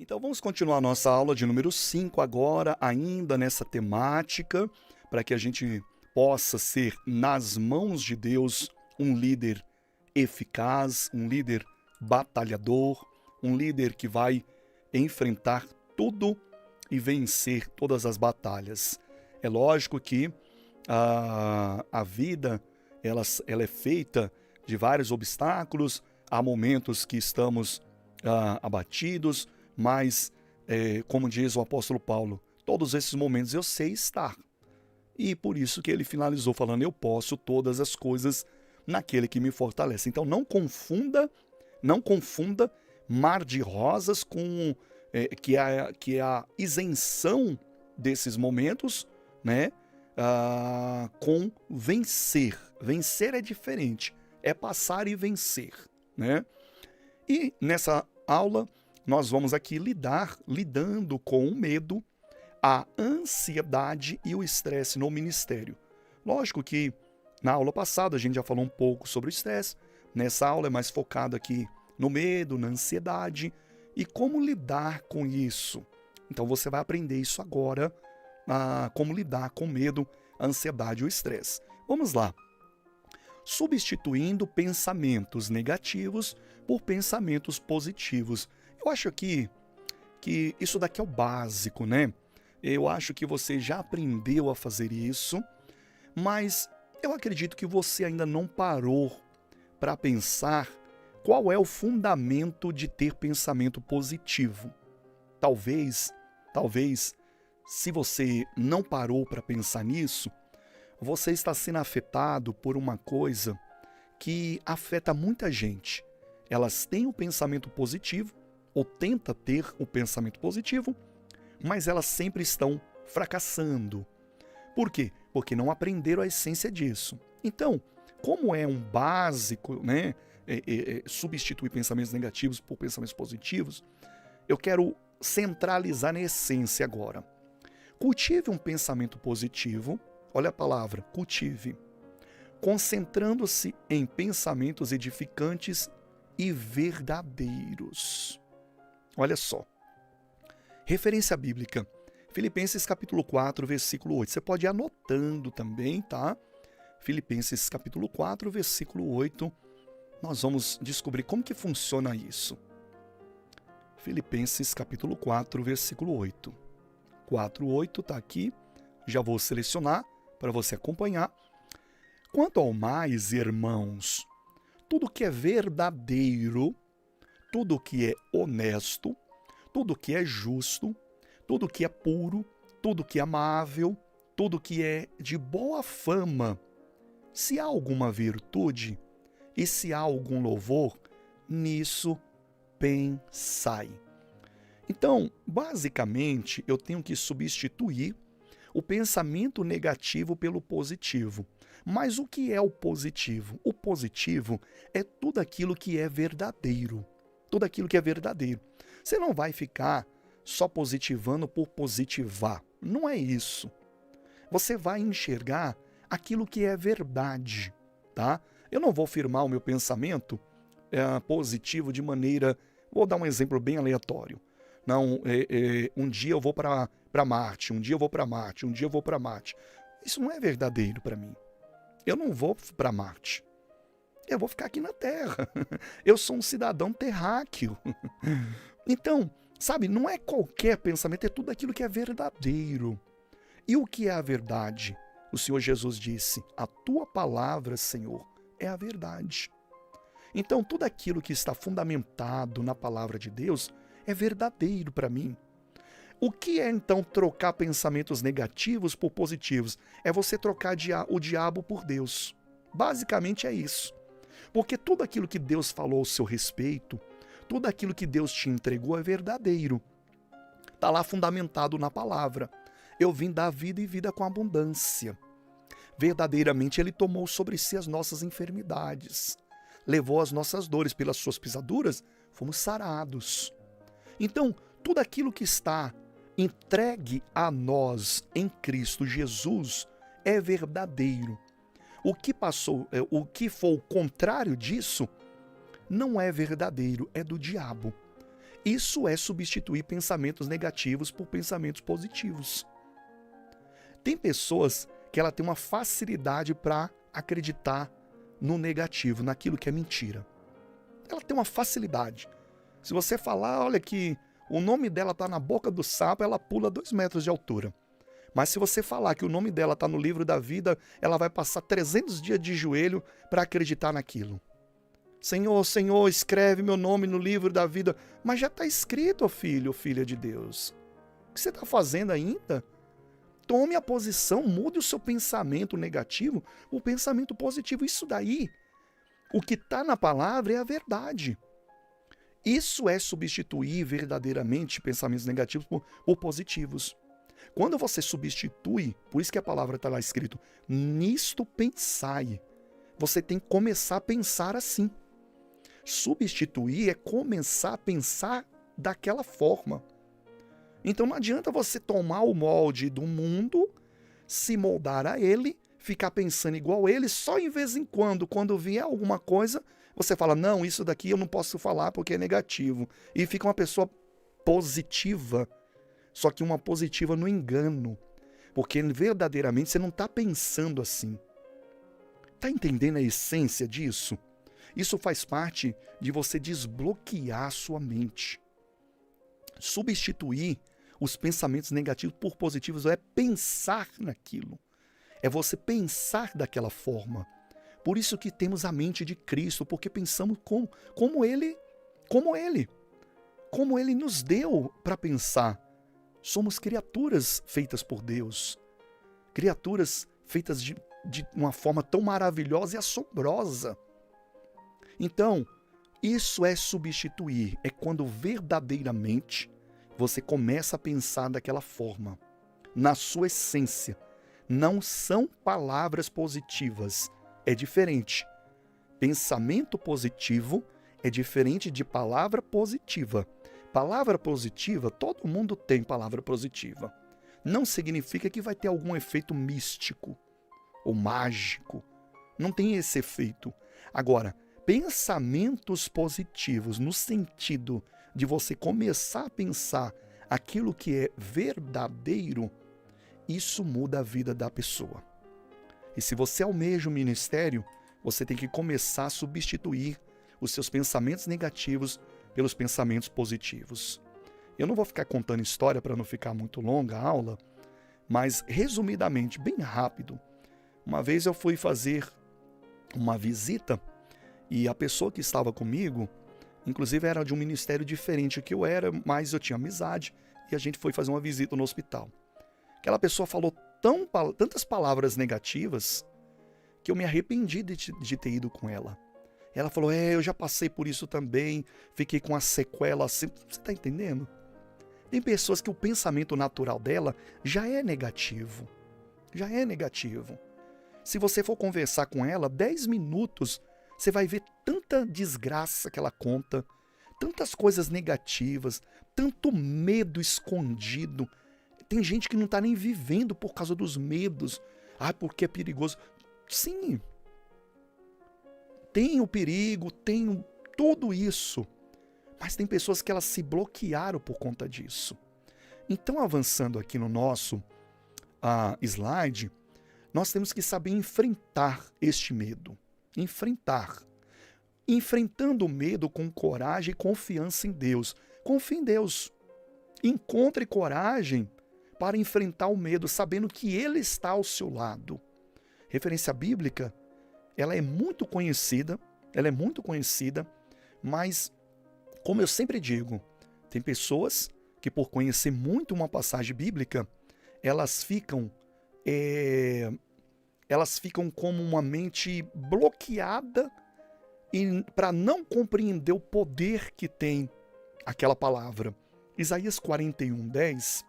Então vamos continuar nossa aula de número 5 agora, ainda nessa temática, para que a gente possa ser, nas mãos de Deus, um líder eficaz, um líder batalhador, um líder que vai enfrentar tudo e vencer todas as batalhas. É lógico que a vida ela é feita de vários obstáculos, há momentos que estamos abatidos, mas, como diz o apóstolo Paulo, todos esses momentos eu sei estar. E por isso que ele finalizou falando, eu posso todas as coisas naquele que me fortalece. Então não confunda mar de rosas com que é a isenção desses momentos, né? Com vencer. Vencer é diferente, é passar e vencer, né? E nessa aula nós vamos aqui lidando com o medo, a ansiedade e o estresse no ministério. Lógico que na aula passada a gente já falou um pouco sobre o estresse, nessa aula é mais focado aqui no medo, na ansiedade e como lidar com isso. Então você vai aprender isso agora, como lidar com o medo, a ansiedade e o estresse. Vamos lá. Substituindo pensamentos negativos por pensamentos positivos. Eu acho que isso daqui é o básico, né? Eu acho que você já aprendeu a fazer isso, mas eu acredito que você ainda não parou para pensar qual é o fundamento de ter pensamento positivo. Talvez, se você não parou para pensar nisso, você está sendo afetado por uma coisa que afeta muita gente. Elas têm o pensamento positivo, ou tenta ter o pensamento positivo, mas elas sempre estão fracassando. Por quê? Porque não aprenderam a essência disso. Então, como é um básico, né, substituir pensamentos negativos por pensamentos positivos, eu quero centralizar na essência agora. Cultive um pensamento positivo, olha a palavra, cultive, concentrando-se em pensamentos edificantes e verdadeiros. Olha só, referência bíblica, Filipenses capítulo 4, versículo 8. Você pode ir anotando também, tá? Filipenses capítulo 4, versículo 8. Nós vamos descobrir como que funciona isso. Filipenses capítulo 4, versículo 8. 4:8 está aqui, já vou selecionar para você acompanhar. Quanto ao mais, irmãos, tudo que é verdadeiro, tudo que é honesto, tudo que é justo, tudo que é puro, tudo que é amável, tudo que é de boa fama, se há alguma virtude e se há algum louvor, nisso pensai. Então, basicamente, eu tenho que substituir o pensamento negativo pelo positivo. Mas o que é o positivo? O positivo é tudo aquilo que é verdadeiro. Tudo aquilo que é verdadeiro. Você não vai ficar só positivando por positivar. Não é isso. Você vai enxergar aquilo que é verdade, tá? Eu não vou firmar o meu pensamento positivo de maneira... Vou dar um exemplo bem aleatório. Não, um dia eu vou para Marte, um dia eu vou para Marte, um dia eu vou para Marte. Isso não é verdadeiro para mim. Eu não vou para Marte. Eu vou ficar aqui na Terra. Eu sou um cidadão terráqueo. Então, sabe, não é qualquer pensamento, é tudo aquilo que é verdadeiro. E o que é a verdade? O Senhor Jesus disse, a tua palavra, Senhor, é a verdade. Então, tudo aquilo que está fundamentado na palavra de Deus é verdadeiro para mim. O que é então trocar pensamentos negativos por positivos? É você trocar o diabo por Deus. Basicamente é isso. Porque tudo aquilo que Deus falou ao seu respeito, tudo aquilo que Deus te entregou é verdadeiro. Está lá fundamentado na palavra. Eu vim dar vida e vida com abundância. Verdadeiramente Ele tomou sobre si as nossas enfermidades. Levou as nossas dores, pelas suas pisaduras, fomos sarados. Então, tudo aquilo que está entregue a nós em Cristo Jesus é verdadeiro. O que for o contrário disso, não é verdadeiro, é do diabo. Isso é substituir pensamentos negativos por pensamentos positivos. Tem pessoas que ela tem uma facilidade para acreditar no negativo, naquilo que é mentira. Ela tem uma facilidade. Se você falar, olha que o nome dela está na boca do sapo, ela pula 2 metros de altura. Mas se você falar que o nome dela está no livro da vida, ela vai passar 300 dias de joelho para acreditar naquilo. Senhor, Senhor, escreve meu nome no livro da vida. Mas já está escrito, filho ou filha de Deus. O que você está fazendo ainda? Tome a posição, mude o seu pensamento negativo, o pensamento positivo. Isso daí, o que está na palavra é a verdade. Isso é substituir verdadeiramente pensamentos negativos por positivos. Quando você substitui, por isso que a palavra está lá escrito, nisto pensai. Você tem que começar a pensar assim. Substituir é começar a pensar daquela forma. Então não adianta você tomar o molde do mundo, se moldar a ele, ficar pensando igual ele, só em vez em quando vier alguma coisa, você fala, não, isso daqui eu não posso falar porque é negativo. E fica uma pessoa positiva, só que uma positiva no engano, porque verdadeiramente você não está pensando assim. Está entendendo a essência disso? Isso faz parte de você desbloquear a sua mente. Substituir os pensamentos negativos por positivos é pensar naquilo. É você pensar daquela forma. Por isso que temos a mente de Cristo, porque pensamos como Ele nos deu para pensar. Somos criaturas feitas por Deus. Criaturas feitas de uma forma tão maravilhosa e assombrosa. Então, isso é substituir. É quando verdadeiramente você começa a pensar daquela forma. Na sua essência. Não são palavras positivas. É diferente. Pensamento positivo é diferente de palavra positiva. Palavra positiva, todo mundo tem palavra positiva. Não significa que vai ter algum efeito místico ou mágico. Não tem esse efeito. Agora, pensamentos positivos no sentido de você começar a pensar aquilo que é verdadeiro, isso muda a vida da pessoa. E se você almeja o ministério, você tem que começar a substituir os seus pensamentos negativos pelos pensamentos positivos. Eu não vou ficar contando história para não ficar muito longa a aula, mas resumidamente, bem rápido. Uma vez eu fui fazer uma visita e a pessoa que estava comigo, inclusive era de um ministério diferente que eu era, mas eu tinha amizade e a gente foi fazer uma visita no hospital. Aquela pessoa falou tantas palavras negativas que eu me arrependi de ter ido com ela. Ela falou, eu já passei por isso também, fiquei com uma sequela assim. Você está entendendo? Tem pessoas que o pensamento natural dela já é negativo. Já é negativo. Se você for conversar com ela, 10 minutos, você vai ver tanta desgraça que ela conta, tantas coisas negativas, tanto medo escondido. Tem gente que não está nem vivendo por causa dos medos. Porque é perigoso. Sim, tem o perigo, tem tudo isso. Mas tem pessoas que elas se bloquearam por conta disso. Então, avançando aqui no nosso slide, nós temos que saber enfrentar este medo. Enfrentando o medo com coragem e confiança em Deus. Confie em Deus. Encontre coragem para enfrentar o medo, sabendo que Ele está ao seu lado. Referência bíblica, ela é muito conhecida, mas, como eu sempre digo, tem pessoas que por conhecer muito uma passagem bíblica, elas ficam como uma mente bloqueada para não compreender o poder que tem aquela palavra. Isaías 41:10,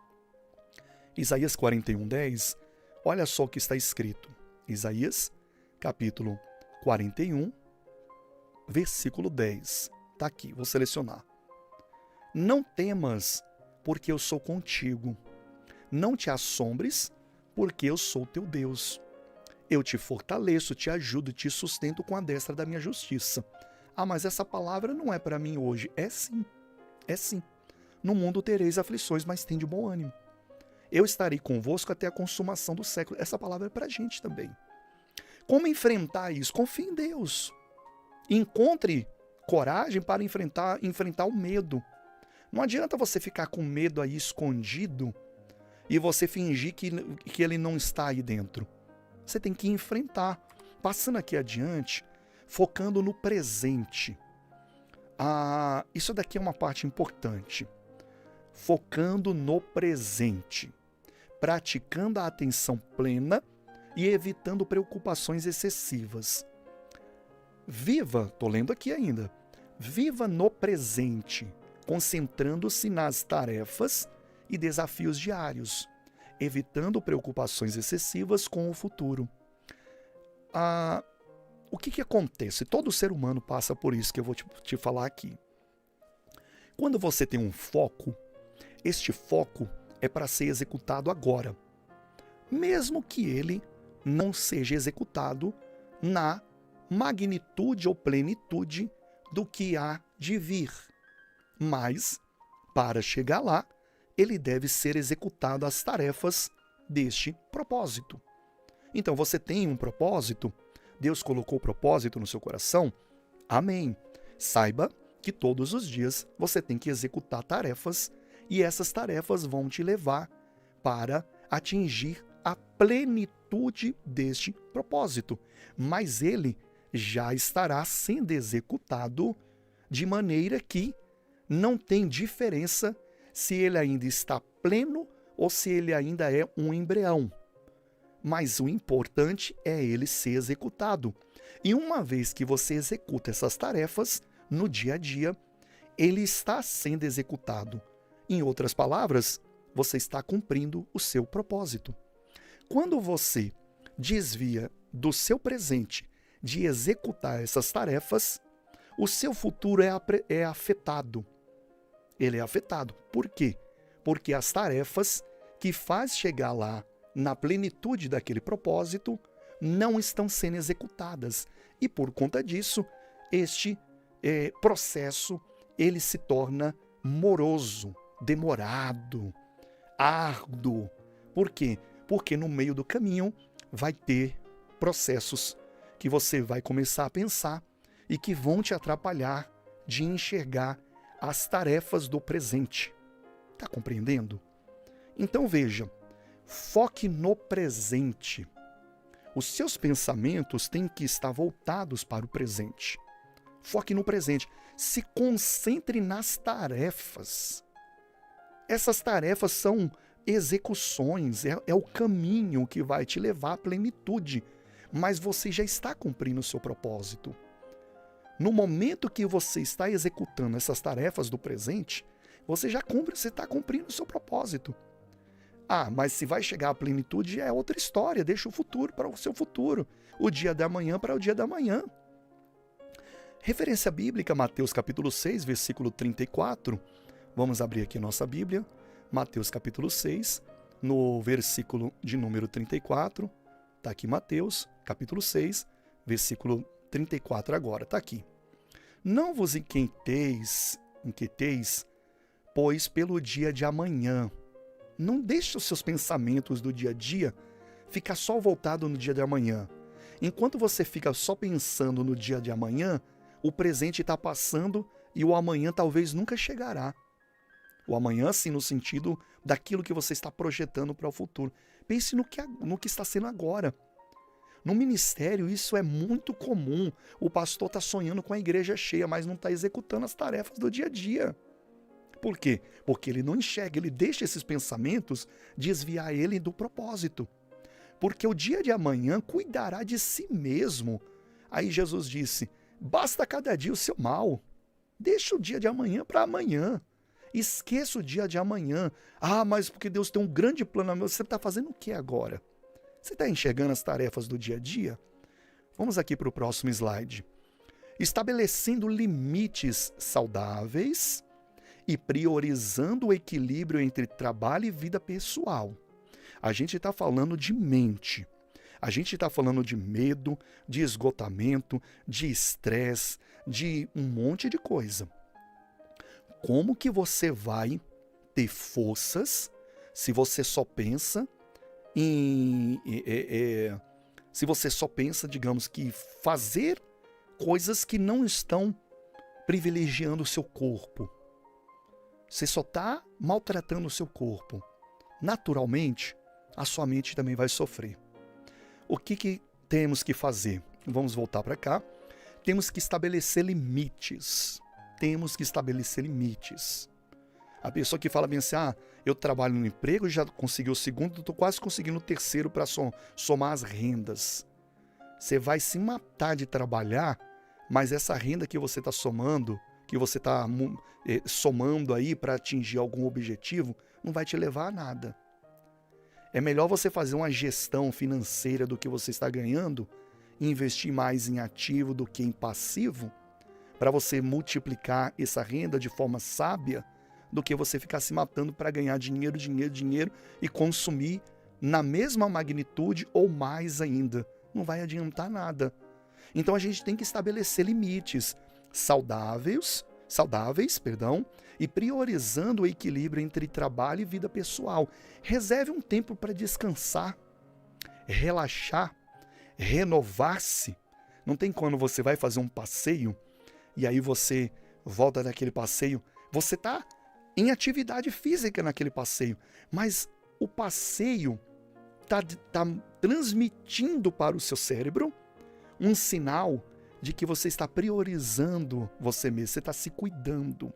olha só o que está escrito. Isaías, capítulo 41, versículo 10. Está aqui, vou selecionar. Não temas, porque eu sou contigo. Não te assombres, porque eu sou teu Deus. Eu te fortaleço, te ajudo e te sustento com a destra da minha justiça. Mas essa palavra não é para mim hoje. É sim. No mundo tereis aflições, mas tende bom ânimo. Eu estarei convosco até a consumação do século. Essa palavra é para a gente também. Como enfrentar isso? Confie em Deus. Encontre coragem para enfrentar o medo. Não adianta você ficar com medo aí escondido e você fingir que ele não está aí dentro. Você tem que enfrentar. Passando aqui adiante, focando no presente. Isso daqui é uma parte importante. Focando no presente. Praticando a atenção plena e evitando preocupações excessivas. Viva, estou lendo aqui ainda, viva no presente, concentrando-se nas tarefas e desafios diários, evitando preocupações excessivas com o futuro. O que acontece? Todo ser humano passa por isso que eu vou te falar aqui. Quando você tem um foco, este foco é para ser executado agora, mesmo que ele não seja executado na magnitude ou plenitude do que há de vir. Mas, para chegar lá, ele deve ser executado as tarefas deste propósito. Então, você tem um propósito? Deus colocou o propósito no seu coração? Amém. Saiba que todos os dias você tem que executar tarefas e essas tarefas vão te levar para atingir a plenitude deste propósito. Mas ele já estará sendo executado de maneira que não tem diferença se ele ainda está pleno ou se ele ainda é um embrião. Mas o importante é ele ser executado. E uma vez que você executa essas tarefas no dia a dia, ele está sendo executado. Em outras palavras, você está cumprindo o seu propósito. Quando você desvia do seu presente de executar essas tarefas, o seu futuro é afetado. Ele é afetado. Por quê? Porque as tarefas que faz chegar lá na plenitude daquele propósito não estão sendo executadas. E por conta disso, este processo ele se torna moroso, demorado, árduo. Por quê? Porque no meio do caminho vai ter processos que você vai começar a pensar e que vão te atrapalhar de enxergar as tarefas do presente. Está compreendendo? Então veja, foque no presente. Os seus pensamentos têm que estar voltados para o presente. Foque no presente. Se concentre nas tarefas. Essas tarefas são execuções, é o caminho que vai te levar à plenitude. Mas você já está cumprindo o seu propósito. No momento que você está executando essas tarefas do presente, você está cumprindo o seu propósito. Mas se vai chegar à plenitude é outra história, deixa o futuro para o seu futuro, o dia da manhã para o dia da manhã. Referência bíblica, Mateus capítulo 6, versículo 34. Vamos abrir aqui a nossa Bíblia, Mateus capítulo 6, no versículo de número 34. Está aqui Mateus capítulo 6, versículo 34 agora, está aqui. Não vos inquieteis, pois pelo dia de amanhã. Não deixe os seus pensamentos do dia a dia ficar só voltado no dia de amanhã. Enquanto você fica só pensando no dia de amanhã, o presente está passando e o amanhã talvez nunca chegará. O amanhã, sim, no sentido daquilo que você está projetando para o futuro. Pense no que está sendo agora. No ministério, isso é muito comum. O pastor está sonhando com a igreja cheia, mas não está executando as tarefas do dia a dia. Por quê? Porque ele não enxerga, ele deixa esses pensamentos desviar ele do propósito. Porque o dia de amanhã cuidará de si mesmo. Aí Jesus disse, basta cada dia o seu mal. Deixa o dia de amanhã para amanhã. Esqueça o dia de amanhã. Mas porque Deus tem um grande plano. Você está fazendo o que agora? Você está enxergando as tarefas do dia a dia? Vamos aqui para o próximo slide. Estabelecendo limites saudáveis e priorizando o equilíbrio entre trabalho e vida pessoal. A gente está falando de mente. A gente está falando de medo, de esgotamento, de estresse, de um monte de coisa. Como que você vai ter forças se você só pensa em... se você só pensa, digamos que, fazer coisas que não estão privilegiando o seu corpo. Você só está maltratando o seu corpo. Naturalmente, a sua mente também vai sofrer. O que temos que fazer? Vamos voltar para cá. Temos que estabelecer limites. Temos que estabelecer limites. A pessoa que fala bem assim, eu trabalho no emprego, já consegui o segundo, estou quase conseguindo o terceiro para somar as rendas. Você vai se matar de trabalhar, mas essa renda que você está somando, que você está somando aí para atingir algum objetivo, não vai te levar a nada. É melhor você fazer uma gestão financeira do que você está ganhando, e investir mais em ativo do que em passivo, para você multiplicar essa renda de forma sábia, do que você ficar se matando para ganhar dinheiro e consumir na mesma magnitude ou mais ainda. Não vai adiantar nada. Então a gente tem que estabelecer limites saudáveis, e priorizando o equilíbrio entre trabalho e vida pessoal. Reserve um tempo para descansar, relaxar, renovar-se. Não tem quando você vai fazer um passeio e aí você volta daquele passeio, você está em atividade física naquele passeio, mas o passeio está transmitindo para o seu cérebro um sinal de que você está priorizando você mesmo, você está se cuidando.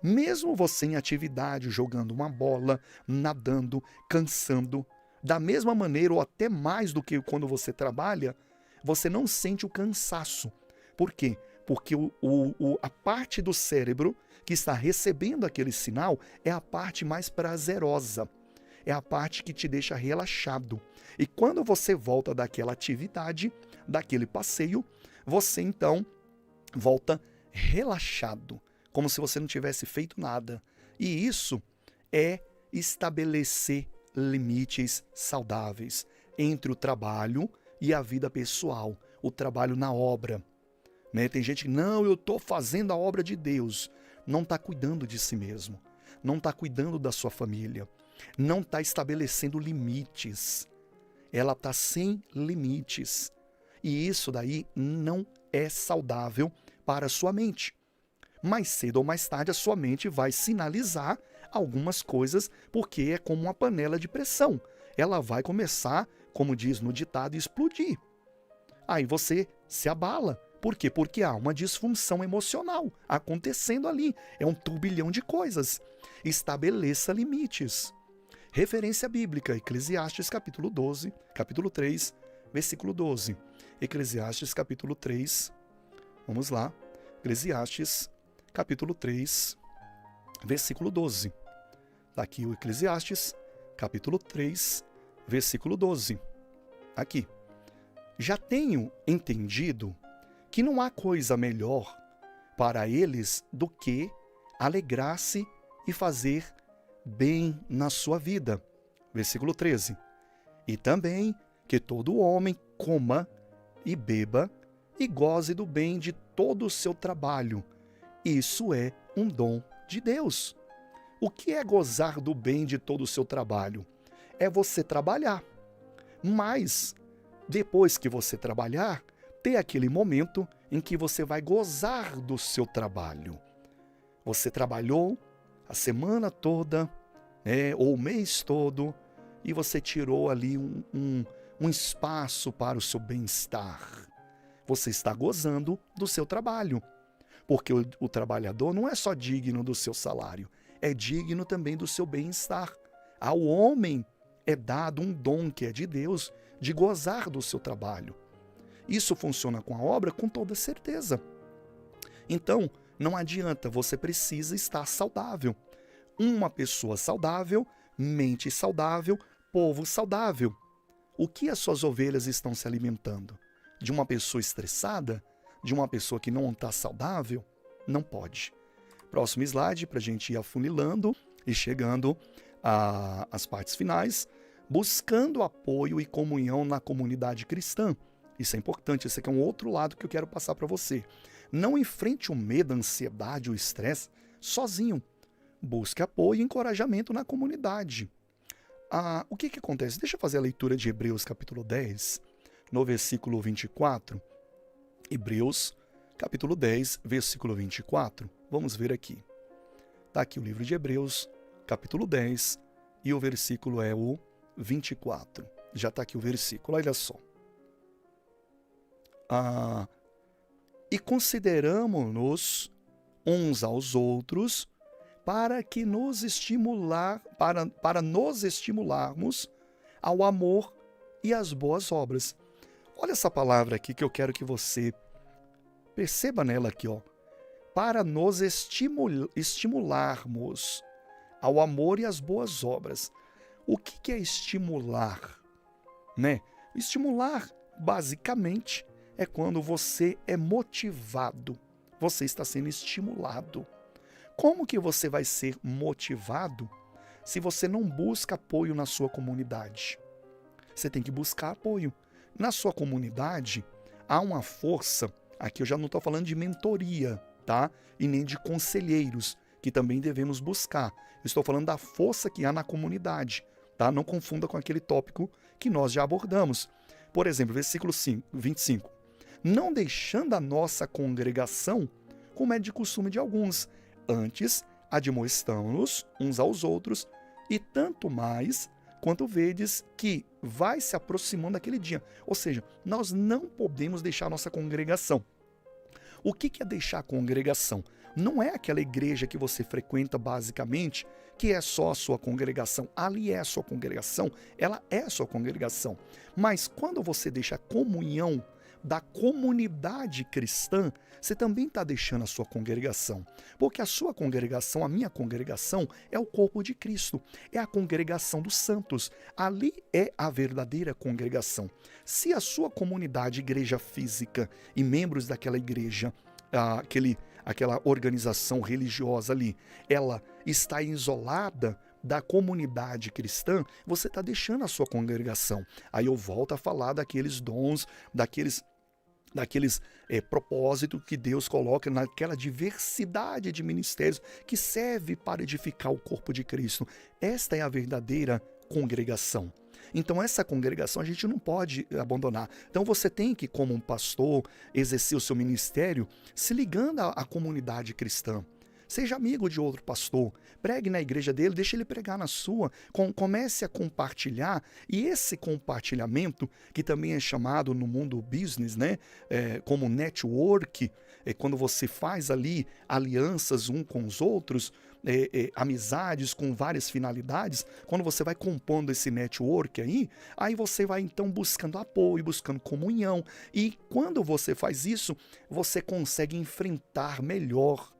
Mesmo você em atividade, jogando uma bola, nadando, cansando, da mesma maneira ou até mais do que quando você trabalha, você não sente o cansaço. Por quê? Porque a parte do cérebro que está recebendo aquele sinal é a parte mais prazerosa, é a parte que te deixa relaxado. E quando você volta daquela atividade, daquele passeio, você então volta relaxado, como se você não tivesse feito nada. E isso é estabelecer limites saudáveis entre o trabalho e a vida pessoal, o trabalho na obra. Tem gente que, não, eu estou fazendo a obra de Deus. Não está cuidando de si mesmo, não está cuidando da sua família, não está estabelecendo limites. Ela está sem limites. E isso daí não é saudável para a sua mente. Mais cedo ou mais tarde a sua mente vai sinalizar algumas coisas, porque é como uma panela de pressão. Ela vai começar, como diz no ditado, explodir. Aí você se abala. Por quê? Porque há uma disfunção emocional acontecendo ali. É um turbilhão de coisas. Estabeleça limites. Referência bíblica, Eclesiastes capítulo 3, versículo 12. Eclesiastes capítulo 3, vamos lá. Eclesiastes capítulo 3, versículo 12. Está aqui o Eclesiastes capítulo 3, versículo 12. Aqui. Já tenho entendido que não há coisa melhor para eles do que alegrar-se e fazer bem na sua vida. Versículo 13. E também que todo homem coma e beba e goze do bem de todo o seu trabalho. Isso é um dom de Deus. O que é gozar do bem de todo o seu trabalho? É você trabalhar. Mas, depois que você trabalhar, ter aquele momento em que você vai gozar do seu trabalho. Você trabalhou a semana toda, ou o mês todo, e você tirou ali um espaço para o seu bem-estar. Você está gozando do seu trabalho, porque o trabalhador não é só digno do seu salário, é digno também do seu bem-estar. Ao homem é dado um dom que é de Deus, de gozar do seu trabalho. Isso funciona com a obra com toda certeza. Então, não adianta, você precisa estar saudável. Uma pessoa saudável, mente saudável, povo saudável. O que as suas ovelhas estão se alimentando? De uma pessoa estressada? De uma pessoa que não está saudável? Não pode. Próximo slide, para a gente ir afunilando e chegando às partes finais. Buscando apoio e comunhão na comunidade cristã. Isso é importante, esse aqui é um outro lado que eu quero passar para você. Não enfrente o medo, a ansiedade, o estresse sozinho. busque apoio e encorajamento na comunidade. O que acontece? Deixa eu fazer a leitura de Hebreus capítulo 10, no versículo 24. Hebreus capítulo 10, versículo 24. Vamos ver aqui. Está aqui o livro de Hebreus, capítulo 10, e o versículo é o 24. Já está aqui o versículo, olha só. E consideramos-nos uns aos outros para nos estimularmos ao amor e às boas obras. Olha essa palavra aqui que eu quero que você perceba nela aqui, ó. Para nos estimularmos ao amor e às boas obras. O que é estimular? Né? Estimular, basicamente, é quando você é motivado. Você está sendo estimulado. Como que você vai ser motivado se você não busca apoio na sua comunidade? Você tem que buscar apoio. Na sua comunidade, há uma força, aqui eu já não estou falando de mentoria, tá? E nem de conselheiros, que também devemos buscar. Eu estou falando da força que há na comunidade, tá? Não confunda com aquele tópico que nós já abordamos. Por exemplo, versículo 25. Não deixando a nossa congregação, como é de costume de alguns, antes admoestamo-nos uns aos outros, e tanto mais quanto vedes que vai se aproximando aquele dia. Ou seja, nós não podemos deixar a nossa congregação. O que é deixar a congregação? Não é aquela igreja que você frequenta basicamente, que é só a sua congregação. Ali é a sua congregação, ela é a sua congregação. Mas quando você deixa a comunhão da comunidade cristã, você também está deixando a sua congregação. Porque a sua congregação, a minha congregação, é o corpo de Cristo. É a congregação dos santos. Ali é a verdadeira congregação. Se a sua comunidade, igreja física e membros daquela igreja, aquela organização religiosa ali, ela está isolada da comunidade cristã, você está deixando a sua congregação. Aí eu volto a falar daqueles dons, daqueles propósitos que Deus coloca naquela diversidade de ministérios que serve para edificar o corpo de Cristo. Esta é a verdadeira congregação. Então essa congregação a gente não pode abandonar. Então você tem que, como um pastor, exercer o seu ministério se ligando à comunidade cristã. Seja amigo de outro pastor, pregue na igreja dele, deixe ele pregar na sua, comece a compartilhar, e esse compartilhamento, que também é chamado no mundo business, né, como network, quando você faz ali alianças uns com os outros, amizades com várias finalidades, quando você vai compondo esse network aí você vai então buscando apoio, buscando comunhão, e quando você faz isso, você consegue enfrentar melhor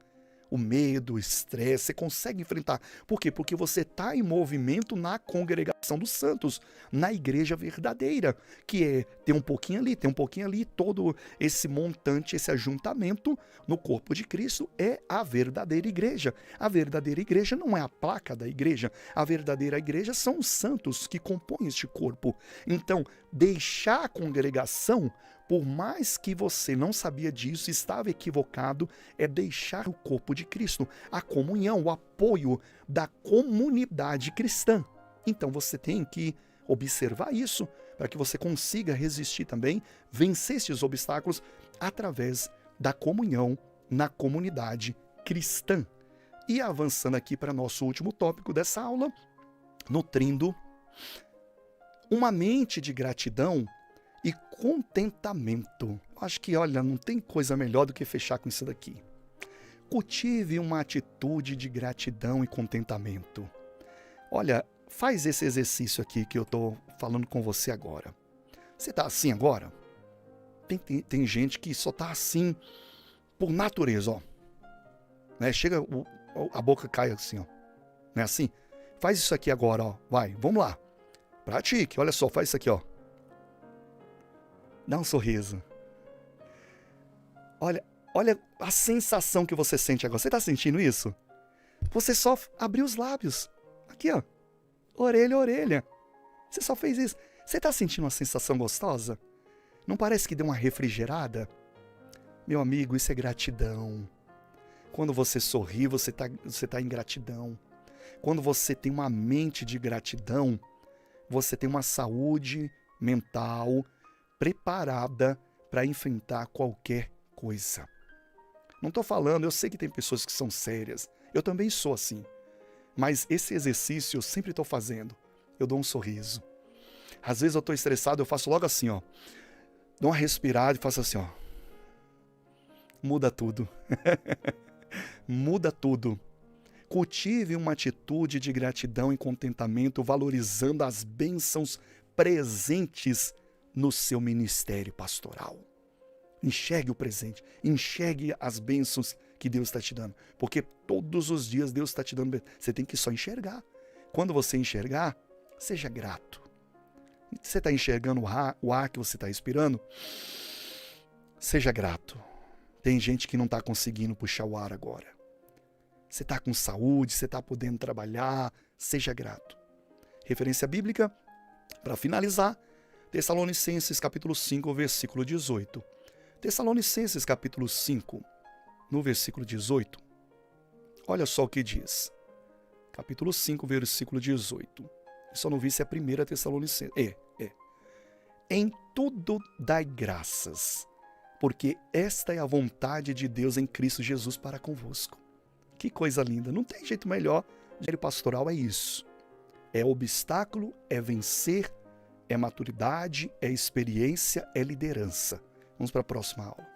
o medo, o estresse, você consegue enfrentar. Por quê? Porque você está em movimento na congregação dos santos, na igreja verdadeira, que é ter um pouquinho ali, todo esse montante, esse ajuntamento no corpo de Cristo é a verdadeira igreja. A verdadeira igreja não é a placa da igreja, a verdadeira igreja são os santos que compõem este corpo. Então, deixar a congregação, por mais que você não sabia disso, estava equivocado, é deixar o corpo de Cristo, a comunhão, o apoio da comunidade cristã. Então você tem que observar isso para que você consiga resistir também, vencer esses obstáculos através da comunhão na comunidade cristã. E avançando aqui para nosso último tópico dessa aula, nutrindo uma mente de gratidão e contentamento. Acho que, olha, não tem coisa melhor do que fechar com isso daqui. Cultive uma atitude de gratidão e contentamento. Olha, faz esse exercício aqui que eu estou falando com você agora. Você está assim agora? Tem gente que só está assim por natureza, ó. Né? Chega, a boca cai assim, ó. Não é assim? Faz isso aqui agora, ó. Vai, vamos lá. Pratique, olha só, faz isso aqui, ó. Dá um sorriso. Olha a sensação que você sente agora. Você está sentindo isso? Você só abriu os lábios. Aqui, ó. Orelha a orelha. Você só fez isso. Você está sentindo uma sensação gostosa? Não parece que deu uma refrigerada? Meu amigo, isso é gratidão. Quando você sorri, você tá em gratidão. Quando você tem uma mente de gratidão, você tem uma saúde mental preparada para enfrentar qualquer coisa. Não estou falando, eu sei que tem pessoas que são sérias. Eu também sou assim. Mas esse exercício eu sempre estou fazendo. Eu dou um sorriso. Às vezes eu estou estressado, eu faço logo assim, ó. Dou uma respirada e faço assim, ó. Muda tudo. Muda tudo. Cultive uma atitude de gratidão e contentamento, valorizando as bênçãos presentes no seu ministério pastoral. Enxergue o presente, enxergue as bênçãos que Deus está te dando, porque todos os dias Deus está te dando. Você tem que só enxergar. Quando você enxergar, seja grato. Você está enxergando o ar que você está respirando? Seja grato. Tem gente que não está conseguindo puxar o ar agora. Você está com saúde, você está podendo trabalhar, seja grato. Referência bíblica, para finalizar, Tessalonicenses capítulo 5, versículo 18. Tessalonicenses capítulo 5, no versículo 18, olha só o que diz. Capítulo 5, versículo 18. Eu só não vi se é a primeira Tessalonicenses. Em tudo dai graças, porque esta é a vontade de Deus em Cristo Jesus para convosco. Que coisa linda, não tem jeito melhor. O pastoral é isso. É obstáculo, é vencer, é maturidade, é experiência, é liderança. Vamos para a próxima aula.